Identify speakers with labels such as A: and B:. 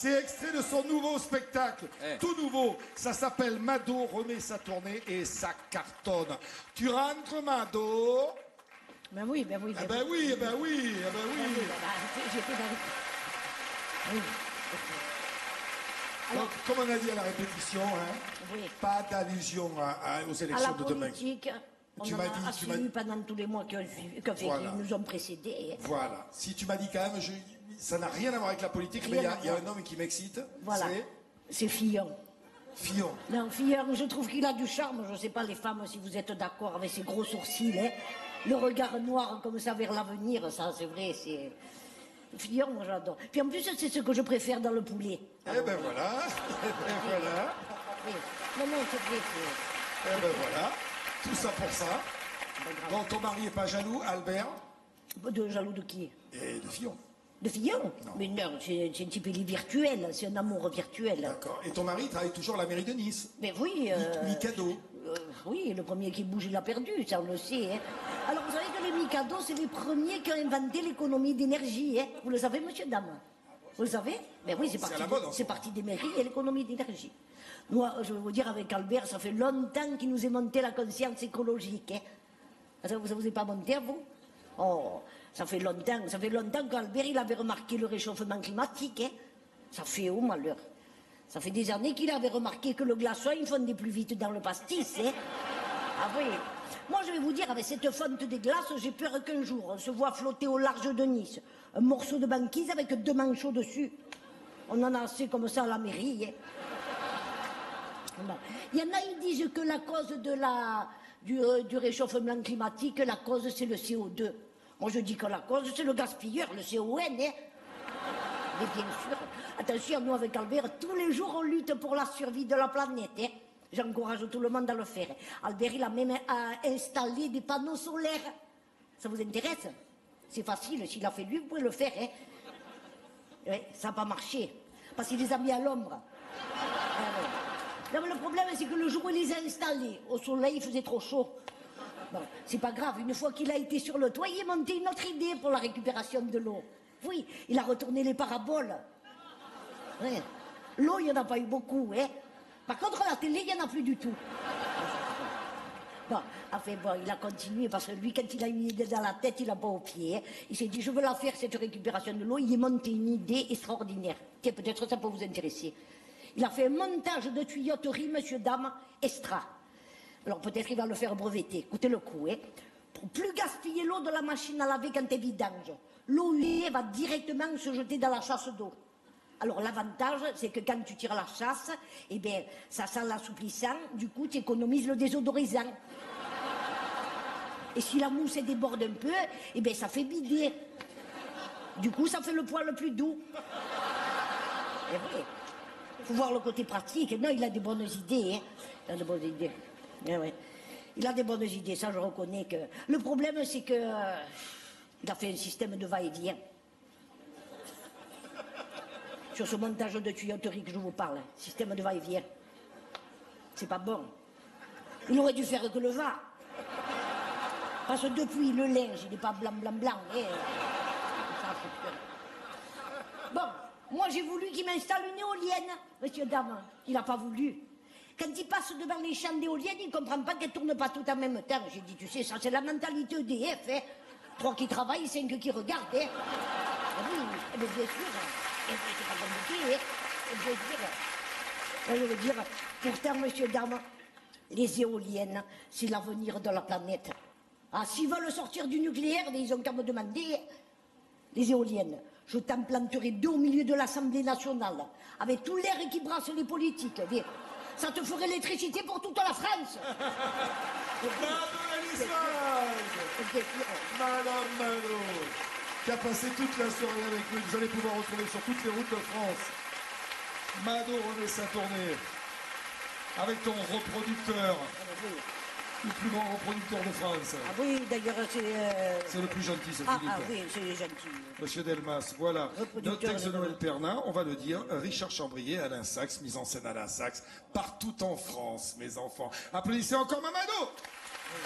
A: C'est extrait de son nouveau spectacle, tout nouveau. Ça s'appelle Mado remet sa tournée et ça cartonne. Tu rentres, Mado?
B: Ben oui, ben oui.
A: Eh ben oui, eh ben oui, eh ben oui.
B: J'étais dans le... Oui.
A: Donc, comme on a dit à la répétition, hein,
B: Oui.
A: pas d'allusion aux
B: À
A: élections
B: la
A: de demain.
B: politique, on
A: Tu
B: en
A: m'as
B: a
A: dit-
B: assez
A: tu m'as-
B: eu pendant tous les mois qui
A: Voilà.
B: nous ont précédés.
A: Voilà. Si tu m'as dit quand même, ça n'a rien à voir avec la politique, mais
B: Rien à
A: il y a
B: voir.
A: un homme qui m'excite.
B: Voilà.
A: C'est
B: C'est Fillon.
A: Fillon.
B: Non, Fillon, je trouve qu'il a du charme. Je ne sais pas, les femmes, si vous êtes d'accord avec ses gros sourcils, hein. Le regard noir comme ça vers l'avenir, ça, c'est vrai, c'est... Fillon, moi, j'adore. Puis en plus, c'est ce que je préfère dans le poulet.
A: Eh ben voilà. Eh ben voilà.
B: Oui. Non, non, c'est vrai, c'est...
A: Eh ben voilà. Tout ça pour ça.
B: Ben, grave.
A: Bon, ton mari est pas jaloux, Albert?
B: De jaloux de qui?
A: Et de Fillon.
B: De Fillon?
A: Non.
B: Mais non, c'est un petit peu virtuel, c'est un amour virtuel.
A: D'accord. Et ton mari travaille toujours à la mairie de Nice?
B: Mais oui...
A: Mikado.
B: Oui, le premier qui bouge, il a perdu, ça on le sait. Hein. Alors vous savez que les Mikado, c'est les premiers qui ont inventé l'économie d'énergie. Hein. Vous le savez, monsieur, dame? Vous le savez? Ben oui,
A: à la mode, en ce
B: c'est
A: moment.
B: parti des mairies et l'économie d'énergie. Moi, je vais vous dire, avec Albert, ça fait longtemps qu'il nous est monté la conscience écologique. Hein. Ça vous est pas monté à vous? Oh, ça fait longtemps qu'Albert, il avait remarqué le réchauffement climatique. Hein. Ça fait au malheur. Ça fait des années qu'il avait remarqué que le glaçon, il fondait plus vite dans le pastis. Hein. Ah oui. Moi, je vais vous dire, avec cette fonte des glaces, j'ai peur qu'un jour, on se voit flotter au large de Nice un morceau de banquise avec 2 manchots dessus. On en a assez comme ça à la mairie. Hein. Bon. Il y en a, ils disent que la cause du réchauffement climatique, la cause, c'est le CO2. Moi, je dis que la cause, c'est le gaspilleur, le CON. Hein. Mais bien sûr. Attention, nous, avec Albert, tous les jours, on lutte pour la survie de la planète. Hein. J'encourage tout le monde à le faire. Albert, il a même installé des panneaux solaires. Ça vous intéresse? C'est facile, s'il a fait lui, vous pouvez le faire. Hein. Ouais, ça n'a pas marché. Parce qu'il les a mis à l'ombre. Ah, ouais. Non, mais le problème, c'est que le jour où il les a installés, au soleil, il faisait trop chaud. Bon, c'est pas grave. Une fois qu'il a été sur le toit, il a monté une autre idée pour la récupération de l'eau. Oui, il a retourné les paraboles. Ouais. L'eau, il n'y en a pas eu beaucoup. Hein. Par contre, la télé, il n'y en a plus du tout. Bon, enfin, bon, il a continué parce que lui, quand il a une idée dans la tête, il n'a pas au pied. Hein. Il s'est dit, je veux la faire, cette récupération de l'eau. Il est monté une idée extraordinaire. Tiens, peut-être ça peut vous intéresser. Il a fait un montage de tuyauterie, monsieur, dame, extra. Alors peut-être qu'il va le faire breveter. Écoutez le coup, hein. Pour plus gaspiller l'eau de la machine à laver quand elle vidange, l'eau usée va directement se jeter dans la chasse d'eau. Alors l'avantage, c'est que quand tu tires la chasse, eh bien, ça sent l'assouplissant, du coup, tu économises le désodorisant. Et si la mousse elle déborde un peu, eh bien, ça fait bider. Du coup, ça fait le poil le plus doux. C'est vrai. Il faut voir le côté pratique. Non, il a des bonnes idées. Hein. Il a de bonnes idées. Eh ouais. Il a des bonnes idées, ça je reconnais que... Le problème, c'est que... il a fait un système de va-et-vient. Sur ce montage de tuyauterie que je vous parle, système de va-et-vient. C'est pas bon. Il aurait dû faire que le va. Parce que depuis, le linge, il n'est pas blanc, blanc, blanc. Eh. Ça, c'est sûr. Bon, moi j'ai voulu qu'il m'installe une éolienne, monsieur, dame. Il n'a pas voulu. Quand il passe devant les champs d'éoliennes, il ne comprend pas qu'elles ne tournent pas toutes en même temps. J'ai dit, tu sais, ça c'est la mentalité EDF. Hein. 3 qui travaillent, 5 qui regardent. Hein. Ah oui, bien sûr. C'est pas compliqué. Hein. Je veux dire, pourtant, monsieur, dame, les éoliennes, c'est l'avenir de la planète. Ah, s'ils veulent sortir du nucléaire, ils ont qu'à me demander les éoliennes. Je t'en planterai 2 au milieu de l'Assemblée nationale, avec tout l'air qui brasse les politiques. Viens. Ça te ferait l'électricité pour toute la France.
A: Madame Mado, qui a passé toute la soirée avec nous. Vous allez pouvoir retrouver sur toutes les routes de France. Mado remet sa tournée avec ton reproducteur, le plus grand reproducteur de France.
B: Ah oui, d'ailleurs,
A: c'est le plus gentil, c'est
B: Ah,
A: Philippe.
B: ah oui, c'est gentil.
A: Monsieur Delmas, voilà.
B: Reproducteur
A: Notre texte de
B: de
A: Noël Pernin, on va le dire, Richard Chambrier, Alain Sachs, mise en scène Alain Sachs, partout en France, mes enfants. Applaudissez encore Mamado. Oui.